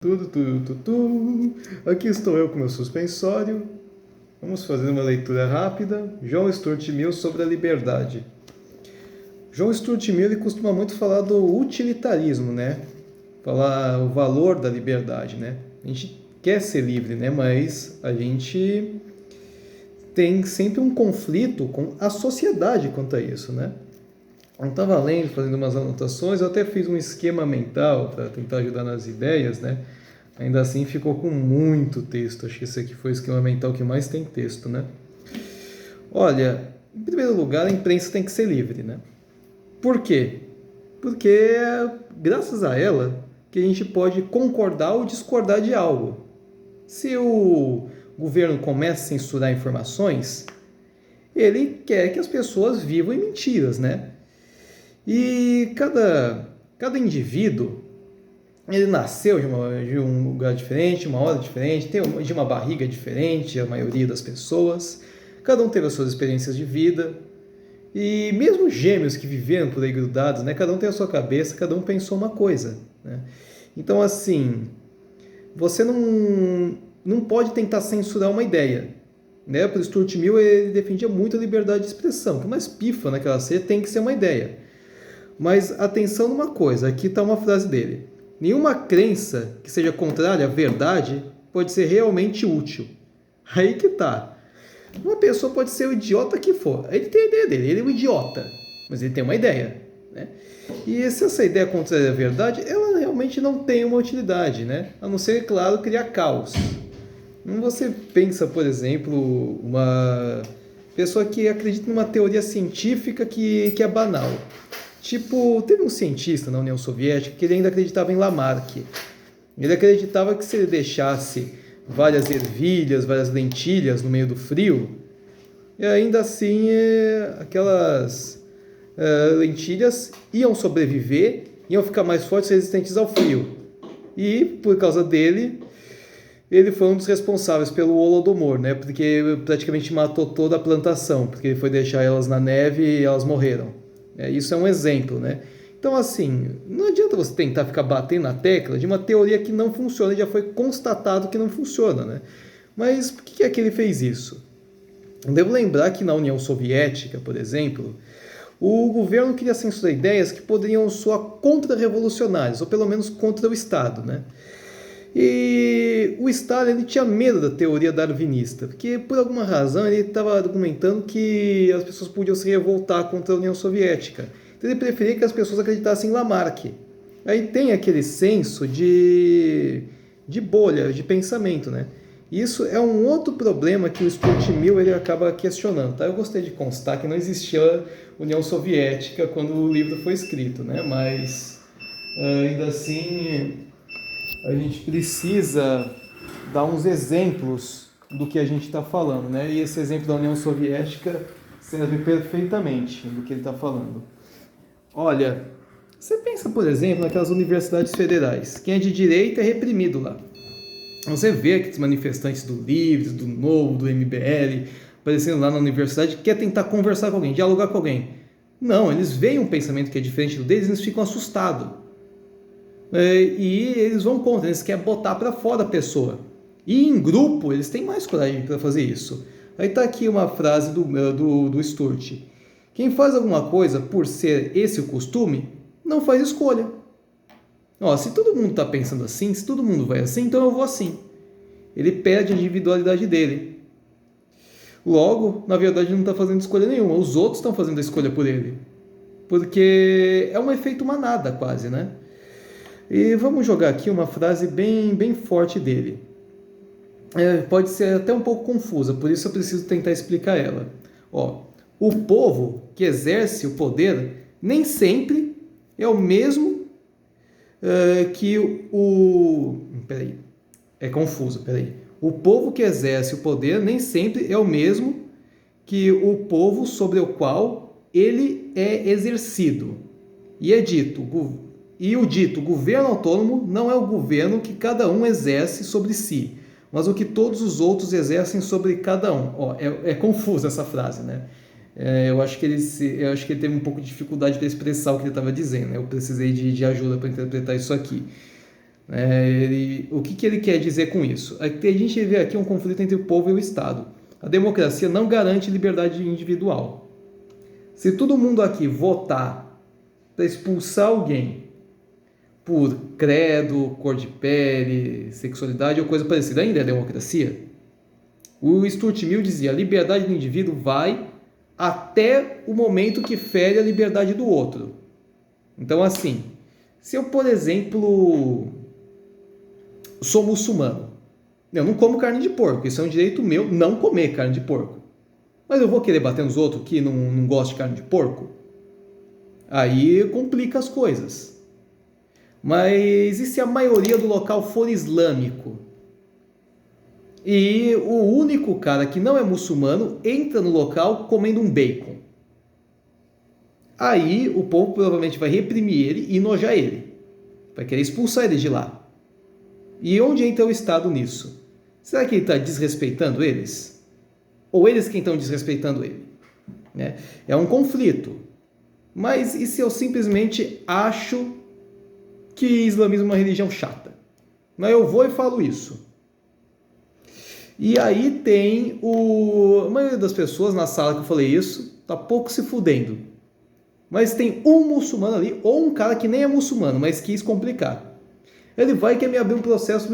Tudo. Aqui estou eu com meu suspensório. Vamos fazer uma leitura rápida. John Stuart Mill sobre a liberdade. John Stuart Mill ele costuma muito falar do utilitarismo, né? Falar o valor da liberdade, né? A gente quer ser livre, né? Mas a gente tem sempre um conflito com a sociedade quanto a isso, né? Eu estava lendo, fazendo umas anotações, eu até fiz um esquema mental para tentar ajudar nas ideias, né? Ainda assim ficou com muito texto. Acho que esse aqui foi o esquema mental que mais tem texto, né? Olha, em primeiro lugar, a imprensa tem que ser livre, né? Por quê? Porque é graças a ela que a gente pode concordar ou discordar de algo. Se o governo começa a censurar informações, ele quer que as pessoas vivam em mentiras, né? E cada indivíduo, ele nasceu de um lugar diferente, uma hora diferente, de uma barriga diferente, a maioria das pessoas. Cada um teve as suas experiências de vida. E mesmo gêmeos que viveram por aí grudados, né? Cada um tem a sua cabeça, cada um pensou uma coisa, né? Então, assim, você não pode tentar censurar uma ideia, né? Por Stuart Mill, ele defendia muito a liberdade de expressão, que mais pifa naquela série tem que ser uma ideia. Mas atenção numa coisa, aqui está uma frase dele. Nenhuma crença que seja contrária à verdade pode ser realmente útil. Aí que tá. Uma pessoa pode ser o idiota que for. Ele tem a ideia dele, ele é um idiota. Mas ele tem uma ideia, né? E se essa ideia contrária à verdade, ela realmente não tem uma utilidade, né? A não ser, claro, criar caos. Você pensa, por exemplo, uma pessoa que acredita numa teoria científica que é banal. Tipo, teve um cientista na União Soviética que ele ainda acreditava em Lamarck. Ele acreditava que se ele deixasse várias ervilhas, várias lentilhas no meio do frio, e ainda assim aquelas lentilhas iam sobreviver, iam ficar mais fortes e resistentes ao frio. E, por causa dele, ele foi um dos responsáveis pelo Holodomor, né? Porque praticamente matou toda a plantação, porque ele foi deixar elas na neve e elas morreram. Isso é um exemplo, né? Então, assim, não adianta você tentar ficar batendo na tecla de uma teoria que não funciona, já foi constatado que não funciona, né? Mas por que é que ele fez isso? Devo lembrar que na União Soviética, por exemplo, o governo queria censurar ideias que poderiam soar contra-revolucionárias, ou pelo menos contra o Estado, né? E o Stalin ele tinha medo da teoria darwinista, porque por alguma razão ele estava argumentando que as pessoas podiam se revoltar contra a União Soviética. Então ele preferia que as pessoas acreditassem em Lamarck. Aí tem aquele senso de bolha, de pensamento, né? Isso é um outro problema que o Stuart Mill ele acaba questionando. Tá? Eu gostei de constar que não existia União Soviética quando o livro foi escrito, né? Mas ainda assim a gente precisa dar uns exemplos do que a gente está falando, né? E esse exemplo da União Soviética serve perfeitamente do que ele está falando. Olha, você pensa, por exemplo, naquelas universidades federais. Quem é de direita é reprimido lá. Você vê aqueles manifestantes do Livres, do Novo, do MBL, aparecendo lá na universidade, quer tentar conversar com alguém, dialogar com alguém. Não, eles veem um pensamento que é diferente do deles e eles ficam assustados. E eles vão contra, eles querem botar para fora a pessoa. E em grupo, eles têm mais coragem para fazer isso. Aí está aqui uma frase do Stuart. Quem faz alguma coisa por ser esse o costume, não faz escolha. Se todo mundo está pensando assim, se todo mundo vai assim, então eu vou assim. Ele perde a individualidade dele. Logo, na verdade, ele não está fazendo escolha nenhuma. Os outros estão fazendo a escolha por ele. Porque é um efeito manada quase, né? E vamos jogar aqui uma frase bem forte dele. Pode ser até um pouco confusa, por isso eu preciso tentar explicar ela. O povo que exerce o poder nem sempre é o mesmo que o... Peraí, é confuso, peraí. O povo que exerce o poder nem sempre é o mesmo que o povo sobre o qual ele é exercido. E é dito... E o dito governo autônomo não é o governo que cada um exerce sobre si, mas o que todos os outros exercem sobre cada um. É confusa essa frase, né? Eu acho que ele teve um pouco de dificuldade para expressar o que ele estava dizendo, né? Eu precisei de ajuda para interpretar isso aqui. O que ele quer dizer com isso? A gente vê aqui um conflito entre o povo e o Estado. A democracia não garante liberdade individual. Se todo mundo aqui votar para expulsar alguém por credo, cor de pele, sexualidade ou coisa parecida, ainda é democracia? O Stuart Mill dizia: a liberdade do indivíduo vai até o momento que fere a liberdade do outro. Então, assim, se eu, por exemplo, sou muçulmano, eu não como carne de porco, isso é um direito meu não comer carne de porco. Mas eu vou querer bater nos outros que não gostam de carne de porco? Aí complica as coisas. Mas e se a maioria do local for islâmico? E o único cara que não é muçulmano entra no local comendo um bacon. Aí o povo provavelmente vai reprimir ele e enojar ele. Vai querer expulsar ele de lá. E onde entra o Estado nisso? Será que ele está desrespeitando eles? Ou eles quem estão desrespeitando ele? É um conflito. Mas e se eu simplesmente acho que islamismo é uma religião chata? Mas eu vou e falo isso. E aí tem a maioria das pessoas na sala que eu falei isso, tá pouco se fudendo. Mas tem um muçulmano ali, ou um cara que nem é muçulmano, mas quis complicar. Ele vai e quer me abrir um processo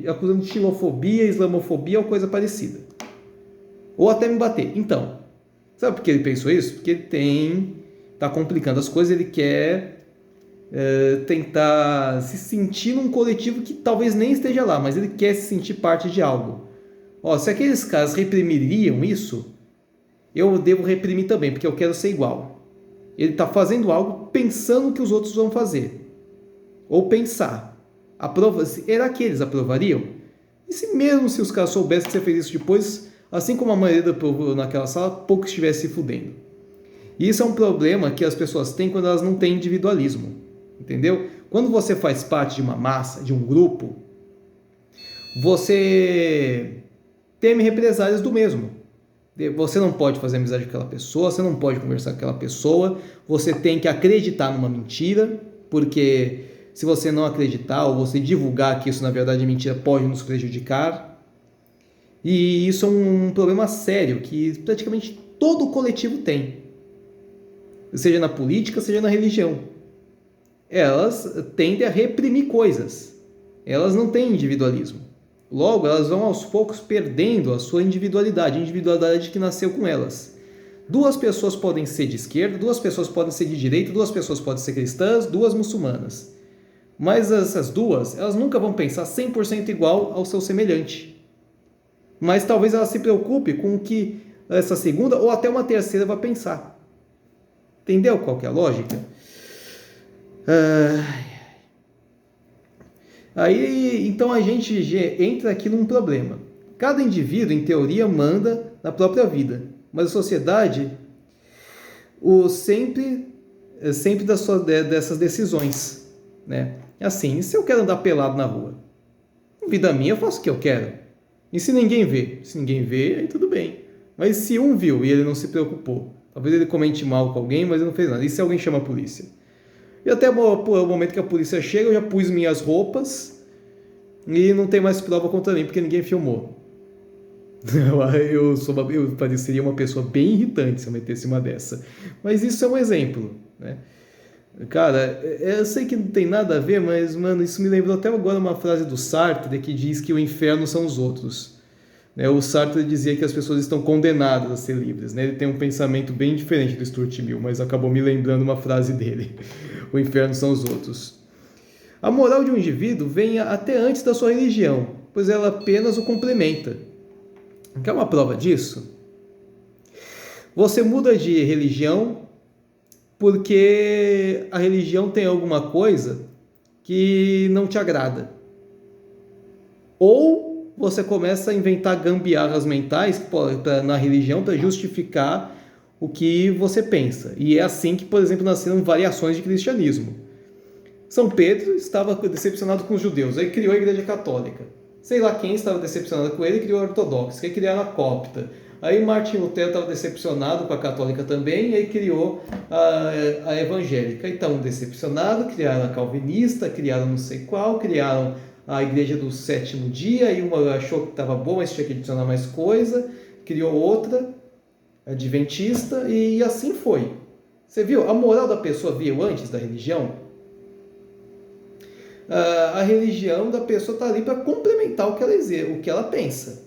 acusando de xilofobia, islamofobia ou coisa parecida. Ou até me bater. Então, sabe por que ele pensou isso? Porque ele tá complicando as coisas, ele quer tentar se sentir num coletivo que talvez nem esteja lá, mas ele quer se sentir parte de algo. Se aqueles caras reprimiriam isso, eu devo reprimir também, porque eu quero ser igual. Ele está fazendo algo pensando que os outros vão fazer. Ou pensar. Será que eles aprovariam? E se mesmo se os caras soubessem que você fez isso depois, assim como a maioria do povo naquela sala, pouco estivesse se fudendo. E isso é um problema que as pessoas têm quando elas não têm individualismo. Entendeu? Quando você faz parte de uma massa, de um grupo, você teme represálias do mesmo. Você não pode fazer amizade com aquela pessoa, você não pode conversar com aquela pessoa, você tem que acreditar numa mentira, porque se você não acreditar ou você divulgar que isso na verdade é mentira, pode nos prejudicar. E isso é um problema sério que praticamente todo coletivo tem, seja na política, seja na religião. Elas tendem a reprimir coisas. Elas não têm individualismo. Logo, elas vão aos poucos perdendo a sua individualidade, a individualidade que nasceu com elas. Duas pessoas podem ser de esquerda, duas pessoas podem ser de direita, duas pessoas podem ser cristãs, duas muçulmanas. Mas essas duas, elas nunca vão pensar 100% igual ao seu semelhante. Mas talvez ela se preocupe com o que essa segunda ou até uma terceira vai pensar. Entendeu qual que é a lógica? Aí, então a gente entra aqui num problema. Cada indivíduo, em teoria, manda na própria vida, mas a sociedade sempre dessas decisões, né? Assim, se eu quero andar pelado na rua, vida minha, eu faço o que eu quero. E se ninguém vê? Se ninguém vê, aí tudo bem. Mas se um viu e ele não se preocupou, talvez ele comente mal com alguém, mas ele não fez nada. E se alguém chama a polícia? E até o momento que a polícia chega, eu já pus minhas roupas e não tem mais prova contra mim, porque ninguém filmou. Eu pareceria uma pessoa bem irritante se eu metesse uma dessa. Mas isso é um exemplo, né? Cara, eu sei que não tem nada a ver, mas, mano, isso me lembrou até agora uma frase do Sartre, que diz que o inferno são os outros. O Sartre dizia que as pessoas estão condenadas a ser livres, né? Ele tem um pensamento bem diferente do Stuart Mill, mas acabou me lembrando uma frase dele. O inferno são os outros. A moral de um indivíduo vem até antes da sua religião, pois ela apenas o complementa. Quer uma prova disso? Você muda de religião porque a religião tem alguma coisa que não te agrada. Ou você começa a inventar gambiarras mentais na religião para justificar o que você pensa. E é assim que, por exemplo, nasceram variações de cristianismo. São Pedro estava decepcionado com os judeus, aí criou a Igreja Católica. Sei lá quem estava decepcionado com ele e criou a Ortodoxa, que criaram a Copta. Aí Martin Lutero estava decepcionado com a católica também, e aí criou a evangélica. Então, decepcionado, criaram a calvinista, criaram não sei qual, criaram a igreja do sétimo dia, e uma achou que estava bom, mas tinha que adicionar mais coisa, criou outra, adventista, e assim foi. Você viu? A moral da pessoa veio antes da religião. A religião da pessoa está ali para complementar o que ela pensa.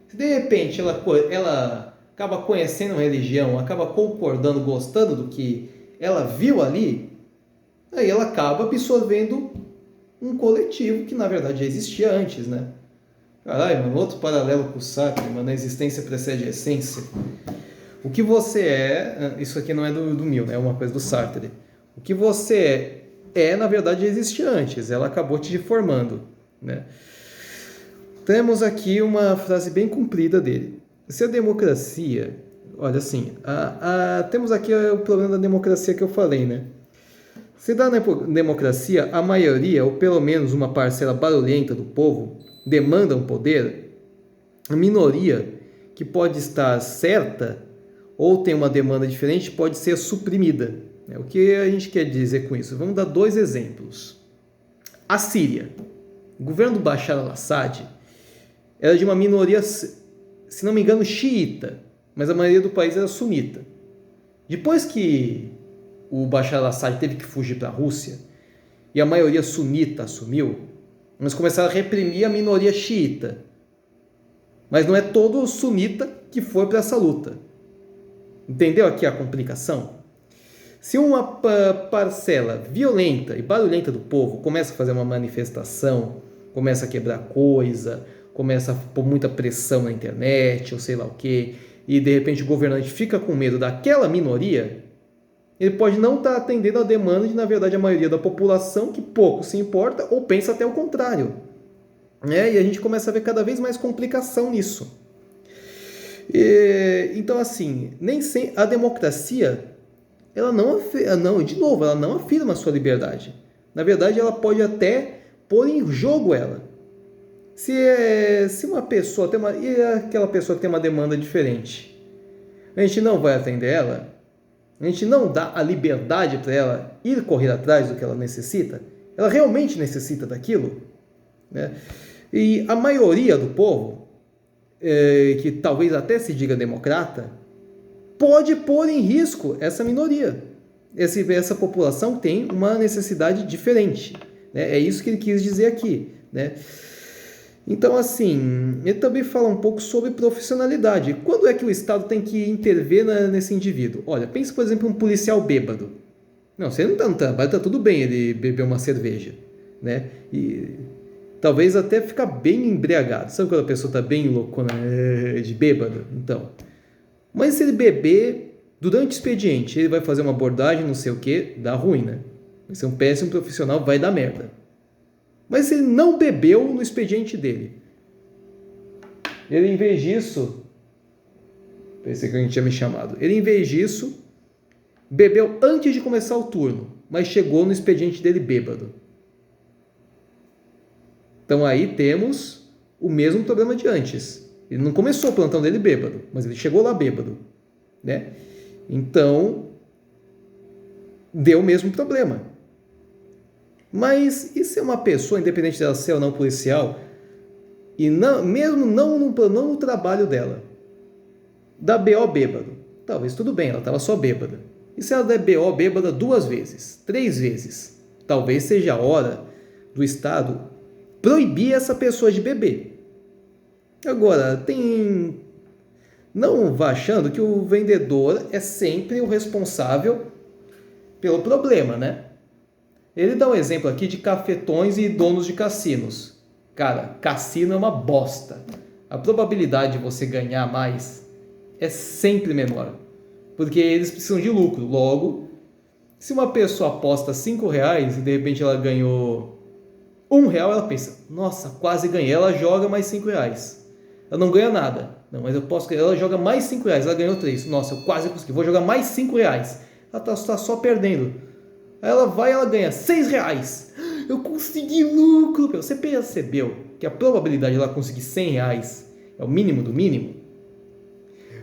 Se de repente ela acaba conhecendo a religião, acaba concordando, gostando do que ela viu ali, aí ela acaba absorvendo um coletivo que na verdade já existia antes, né? Caralho, mano, outro paralelo com o Sartre, mano, a existência precede a essência. O que você é, isso aqui não é do Mill, né? É uma coisa do Sartre. O que você na verdade, existia antes, ela acabou te formando, né? Temos aqui uma frase bem comprida dele. Se a democracia... Olha assim, temos aqui o problema da democracia que eu falei, né? Se da democracia a maioria, ou pelo menos uma parcela barulhenta do povo, demandam poder, a minoria, que pode estar certa ou tem uma demanda diferente, pode ser suprimida. O que a gente quer dizer com isso? Vamos dar 2 exemplos. A Síria. O governo do Bashar al-Assad era de uma minoria, se não me engano, xiita, mas a maioria do país era sunita. Depois que o Bashar al-Assad teve que fugir para a Rússia e a maioria sunita assumiu, eles começaram a reprimir a minoria xiita. Mas não é todo sunita que foi para essa luta. Entendeu aqui a complicação? Se uma parcela violenta e barulhenta do povo começa a fazer uma manifestação, começa a quebrar coisa, começa a pôr muita pressão na internet, ou sei lá o que, e de repente o governante fica com medo daquela minoria, ele pode não estar atendendo a demanda de, na verdade, a maioria da população, que pouco se importa, ou pensa até o contrário. E a gente começa a ver cada vez mais complicação nisso. Então, assim, nem sem a democracia... ela não afirma a sua liberdade. Na verdade, ela pode até pôr em jogo ela. Se uma pessoa tem e aquela pessoa que tem uma demanda diferente, a gente não vai atender ela, a gente não dá a liberdade para ela ir correr atrás do que ela necessita, ela realmente necessita daquilo, né? E a maioria do povo, que talvez até se diga democrata, pode pôr em risco essa minoria. Essa população tem uma necessidade diferente, né? É isso que ele quis dizer aqui, né? Então, assim, ele também fala um pouco sobre profissionalidade. Quando é que o Estado tem que intervir nesse indivíduo? Olha, pense, por exemplo, um policial bêbado. Não, você não está no trabalho, está tudo bem ele beber uma cerveja, né? E talvez até ficar bem embriagado. Sabe quando a pessoa está bem loucona, de bêbado? Então... mas se ele beber durante o expediente, ele vai fazer uma abordagem, não sei o que, dá ruim, né? Vai ser um péssimo profissional, vai dar merda. Mas se ele não bebeu no expediente dele, ele, em vez disso, pensei que a gente tinha me chamado, ele, em vez disso, bebeu antes de começar o turno, mas chegou no expediente dele bêbado. Então aí temos o mesmo problema de antes. Ele não começou o plantão dele bêbado, mas ele chegou lá bêbado, né? Então, deu o mesmo problema. Mas e se uma pessoa, independente dela ser ou não policial, e não, mesmo não no trabalho dela, dá BO bêbado? Talvez tudo bem, ela estava só bêbada. E se ela der BO bêbada 2 vezes, 3 vezes? Talvez seja a hora do Estado proibir essa pessoa de beber. Agora, não vá achando que o vendedor é sempre o responsável pelo problema, né? Ele dá um exemplo aqui de cafetões e donos de cassinos. Cara, cassino é uma bosta. A probabilidade de você ganhar mais é sempre menor, porque eles precisam de lucro. Logo, se uma pessoa aposta R$5 e de repente ela ganhou R$1, ela pensa, nossa, quase ganhei. Ela joga mais R$5. Ela não ganha nada. Não, mas eu posso ganhar. Ela joga mais R$5. Ela ganhou 3. Nossa, eu quase consegui. Vou jogar mais R$5. Ela está só perdendo. Aí ela vai e ela ganha R$6. Eu consegui lucro. Você percebeu que a probabilidade de ela conseguir R$100 é o mínimo do mínimo?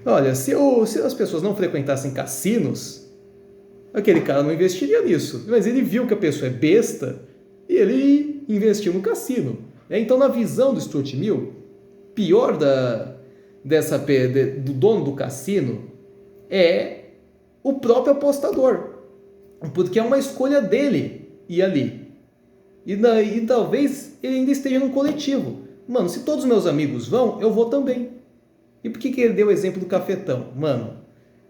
Olha, se as pessoas não frequentassem cassinos, aquele cara não investiria nisso. Mas ele viu que a pessoa é besta e ele investiu no cassino. Então, na visão do Stuart Mill, pior do dono do cassino é o próprio apostador, porque é uma escolha dele ir ali. E talvez ele ainda esteja num coletivo. Mano, se todos os meus amigos vão, eu vou também. E por que ele deu o exemplo do cafetão? Mano,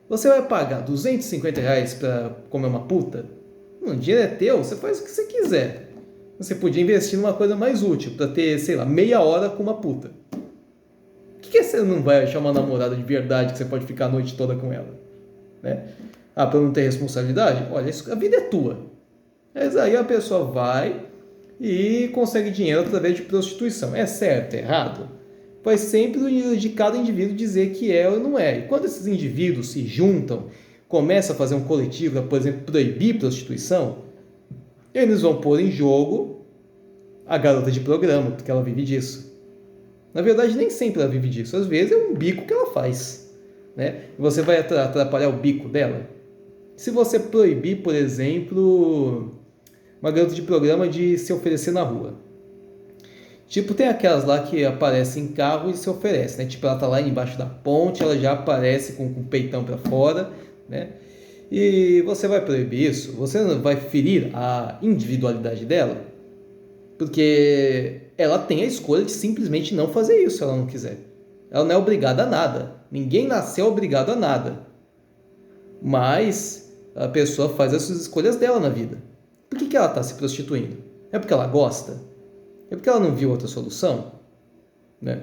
você vai pagar R$ 250 para comer uma puta? O dinheiro é teu, você faz o que você quiser. Você podia investir numa coisa mais útil, para ter, sei lá, meia hora com uma puta. Por que você não vai achar uma namorada de verdade que você pode ficar a noite toda com ela? Né? Ah, para não ter responsabilidade? Olha, a vida é tua. Mas aí a pessoa vai e consegue dinheiro através de prostituição. É certo, é errado? Vai sempre de cada indivíduo dizer que é ou não é. E quando esses indivíduos se juntam, começam a fazer um coletivo para, por exemplo, proibir prostituição, eles vão pôr em jogo a garota de programa, porque ela vive disso. Na verdade, nem sempre ela vive disso. Às vezes é um bico que ela faz. Né? Você vai atrapalhar o bico dela? Se você proibir, por exemplo, uma garota de programa de se oferecer na rua. Tipo, tem aquelas lá que aparecem em carro e se oferecem, né? Tipo, ela tá lá embaixo da ponte, ela já aparece com o peitão para fora, né? E você vai proibir isso? Você vai ferir a individualidade dela? Porque ela tem a escolha de simplesmente não fazer isso se ela não quiser. Ela não é obrigada a nada. Ninguém nasceu obrigado a nada. Mas a pessoa faz as suas escolhas dela na vida. Por que ela está se prostituindo? É porque ela gosta? É porque ela não viu outra solução? Né?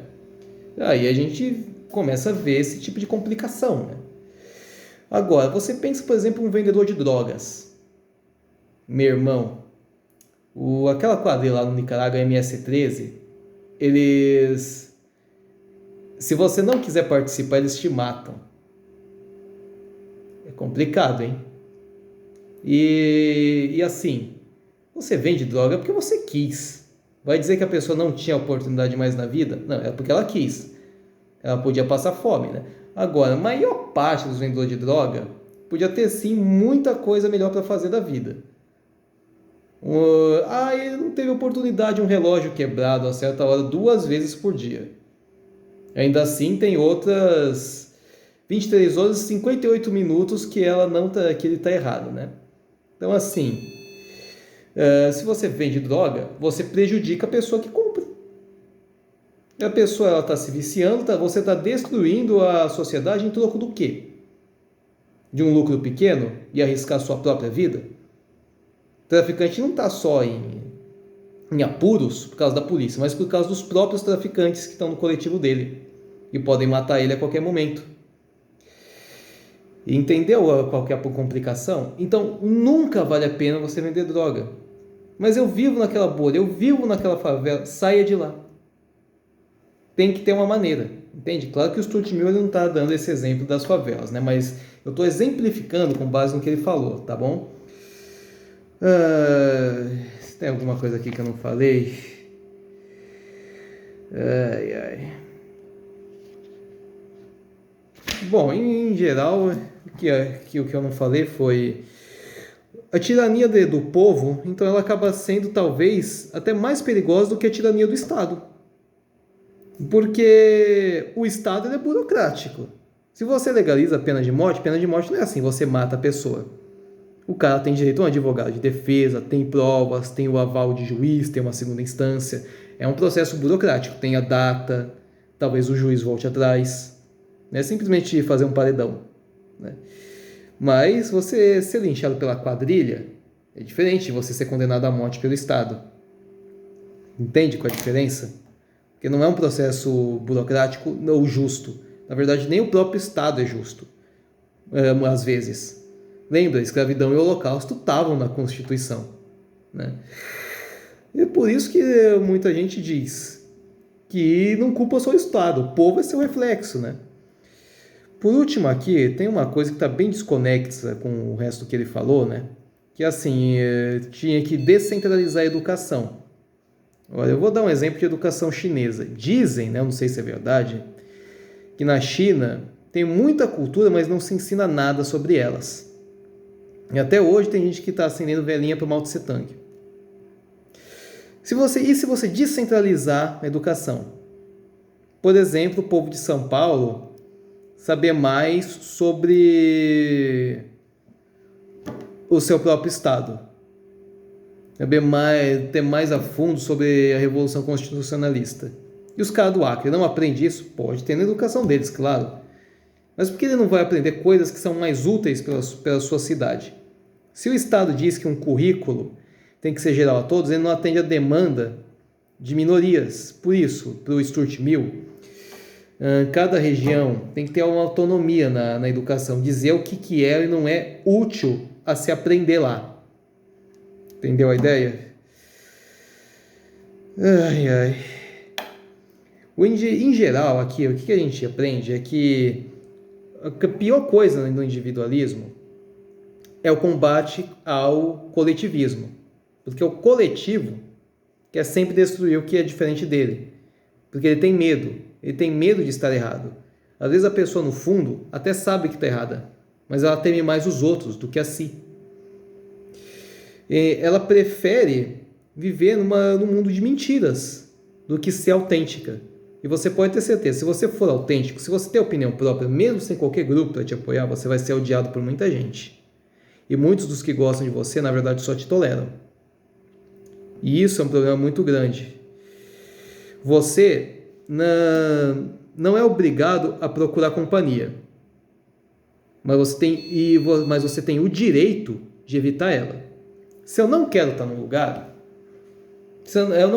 Aí a gente começa a ver esse tipo de complicação. Né? Agora, você pensa, por exemplo, um vendedor de drogas. Meu irmão, aquela quadrilha lá no Nicarágua, MS-13, eles... Se você não quiser participar, eles te matam. É complicado, hein? E assim, você vende droga porque você quis. Vai dizer que a pessoa não tinha oportunidade mais na vida? Não, é porque ela quis. Ela podia passar fome, né? Agora, a maior parte dos vendedores de droga podia ter sim muita coisa melhor para fazer da vida. Ele não teve oportunidade, um relógio quebrado a certa hora 2 vezes por dia. Ainda assim, tem outras 23 horas e 58 minutos que que ele está errado, né? Então, assim, se você vende droga, você prejudica a pessoa que compra. A pessoa está se viciando, você está destruindo a sociedade em troco do quê? De um lucro pequeno e arriscar a sua própria vida? O traficante não está só em apuros por causa da polícia, mas por causa dos próprios traficantes que estão no coletivo dele e podem matar ele a qualquer momento. Entendeu qual que é a complicação? Então, nunca vale a pena você vender droga. Mas eu vivo naquela bolha, eu vivo naquela favela, saia de lá. Tem que ter uma maneira, entende? Claro que o Stuart Mill não está dando esse exemplo das favelas, né? Mas eu estou exemplificando com base no que ele falou, tá bom? Tem alguma coisa aqui que eu não falei? Bom, em geral, o que eu não falei foi a tirania do povo, então ela acaba sendo talvez até mais perigosa do que a tirania do Estado. Porque o Estado é burocrático. Se você legaliza a pena de morte não é assim, você mata a pessoa. O cara tem direito a um advogado de defesa, tem provas, tem o aval de juiz, tem uma segunda instância. É um processo burocrático, tem a data, talvez o juiz volte atrás. Não é simplesmente fazer um paredão. Né? Mas você ser linchado pela quadrilha é diferente de você ser condenado à morte pelo Estado. Entende qual é a diferença? Porque não é um processo burocrático ou justo. Na verdade, nem o próprio Estado é justo, às vezes. Lembra, escravidão e holocausto estavam na Constituição. Né? E é por isso que muita gente diz que não culpa só o Estado, o povo é seu reflexo. Né? Por último aqui, tem uma coisa que está bem desconexa com o resto que ele falou, né? Que assim, tinha que descentralizar a educação. Olha, eu vou dar um exemplo de educação chinesa. Dizem, né, eu não sei se é verdade, que na China tem muita cultura, mas não se ensina nada sobre elas. E até hoje tem gente que está acendendo velhinha para o Mao Tse Tung. Se você descentralizar a educação? Por exemplo, o povo de São Paulo saber mais sobre o seu próprio estado. Ter mais a fundo sobre a Revolução Constitucionalista. E os caras do Acre não aprendem isso? Pode ter na educação deles, claro. Mas por que ele não vai aprender coisas que são mais úteis pela sua cidade? Se o Estado diz que um currículo tem que ser geral a todos, ele não atende a demanda de minorias. Por isso, para o Stuart Mill, cada região tem que ter uma autonomia na educação, dizer o que é e não é útil a se aprender lá. Entendeu a ideia? Ai, ai. Em geral, aqui, o que a gente aprende é que a pior coisa no individualismo é o combate ao coletivismo. Porque o coletivo quer sempre destruir o que é diferente dele. Porque ele tem medo. Ele tem medo de estar errado. Às vezes a pessoa, no fundo, até sabe que está errada, mas ela teme mais os outros do que a si. Ela prefere viver num mundo de mentiras do que ser autêntica. E você pode ter certeza, se você for autêntico, se você ter opinião própria, mesmo sem qualquer grupo para te apoiar, você vai ser odiado por muita gente. E muitos dos que gostam de você, na verdade, só te toleram. E isso é um problema muito grande. Você não é obrigado a procurar companhia. Mas você tem o direito de evitar ela. Se eu não quero estar num lugar, eu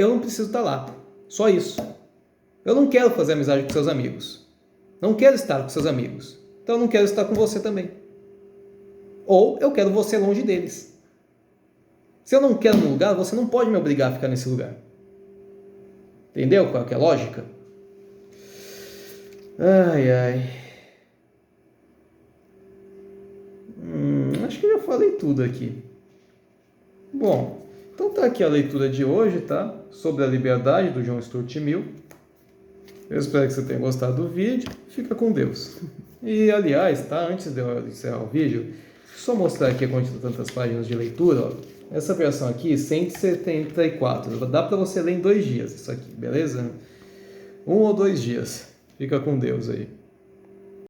não preciso estar lá. Só isso. Eu não quero fazer amizade com seus amigos. Não quero estar com seus amigos. Então eu não quero estar com você também. Ou eu quero você longe deles. Se eu não quero no lugar, você não pode me obrigar a ficar nesse lugar. Entendeu qual que é a lógica? Ai, ai. Acho que eu já falei tudo aqui. Bom, então tá aqui a leitura de hoje, tá? Sobre a liberdade do John Stuart Mill. Eu espero que você tenha gostado do vídeo. Fica com Deus. E, aliás, tá? Antes de eu encerrar o vídeo, só mostrar aqui a quantidade de tantas páginas de leitura, ó. Essa versão aqui, 174. Dá para você ler em 2 dias isso aqui, beleza? 1 ou 2 dias. Fica com Deus aí.